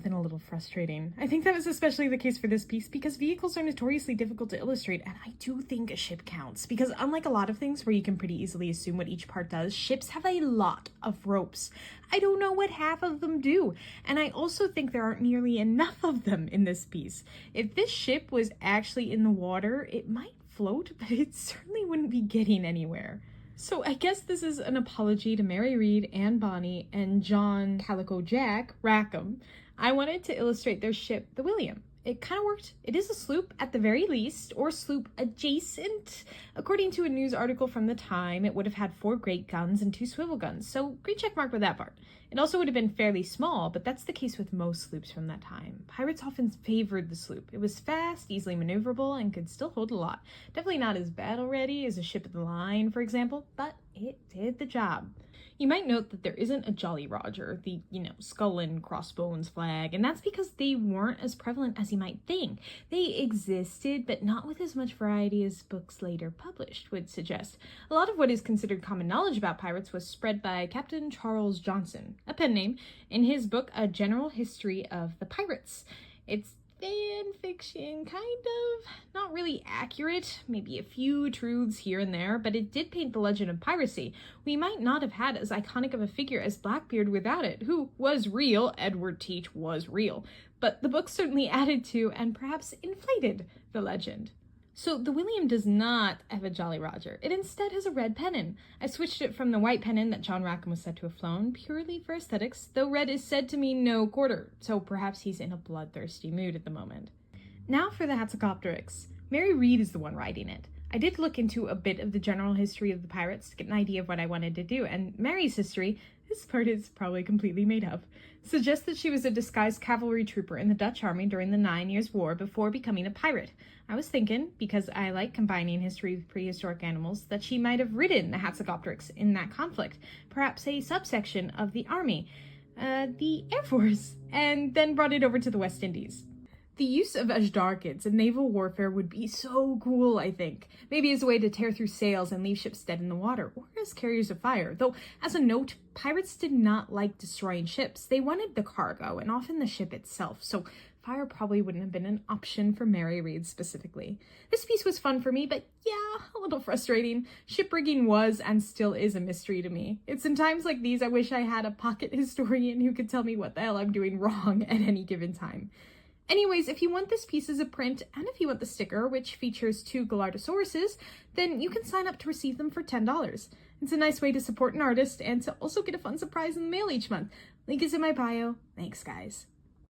have been a little frustrating. I think that was especially the case for this piece because vehicles are notoriously difficult to illustrate, and I do think a ship counts because unlike a lot of things where you can pretty easily assume what each part does, ships have a lot of ropes. I don't know what half of them do, and I also think there aren't nearly enough of them in this piece. If this ship was actually in the water, it might float, but it certainly wouldn't be getting anywhere. So I guess this is an apology to Mary Read, Anne Bonny, and John Calico Jack Rackham. I wanted to illustrate their ship, the William. It kind of worked. It is a sloop at the very least, or sloop adjacent. According to a news article from the time, it would have had 4 great guns and 2 swivel guns, so green check mark with that part. It also would have been fairly small, but that's the case with most sloops from that time. Pirates often favored the sloop. It was fast, easily maneuverable, and could still hold a lot. Definitely not as battle-ready as a ship of the line, for example, but it did the job. You might note that there isn't a Jolly Roger, the, skull and crossbones flag, and that's because they weren't as prevalent as you might think. They existed, but not with as much variety as books later published would suggest. A lot of what is considered common knowledge about pirates was spread by Captain Charles Johnson, a pen name, in his book, A General History of the Pirates. It's fan fiction, kind of. Not really accurate, maybe a few truths here and there, but it did paint the legend of piracy. We might not have had as iconic of a figure as Blackbeard without it, who was real. Edward Teach was real, but the book certainly added to and perhaps inflated the legend. So the William does not have a Jolly Roger. It instead has a red pennon. I switched it from the white pennon that John Rackham was said to have flown, purely for aesthetics, though red is said to mean no quarter, so perhaps he's in a bloodthirsty mood at the moment. Now for the Hatzicopteryx. Mary Read is the one riding it. I did look into a bit of the general history of the pirates to get an idea of what I wanted to do, and Mary's history, this part is probably completely made up, suggests that she was a disguised cavalry trooper in the Dutch army during the 9 Years' War before becoming a pirate. I was thinking, because I like combining history with prehistoric animals, that she might have ridden the Hatzicopteryx in that conflict, perhaps a subsection of the army, the Air Force, and then brought it over to the West Indies. The use of Ajdarchids in naval warfare would be so cool, I think. Maybe as a way to tear through sails and leave ships dead in the water, or as carriers of fire. Though, as a note, pirates did not like destroying ships. They wanted the cargo, and often the ship itself, so fire probably wouldn't have been an option for Mary Read specifically. This piece was fun for me, but yeah, a little frustrating. Shiprigging was and still is a mystery to me. It's in times like these I wish I had a pocket historian who could tell me what the hell I'm doing wrong at any given time. Anyways, if you want this piece as a print, and if you want the sticker, which features 2 Gallardosauruses, then you can sign up to receive them for $10. It's a nice way to support an artist and to also get a fun surprise in the mail each month. Link is in my bio. Thanks, guys.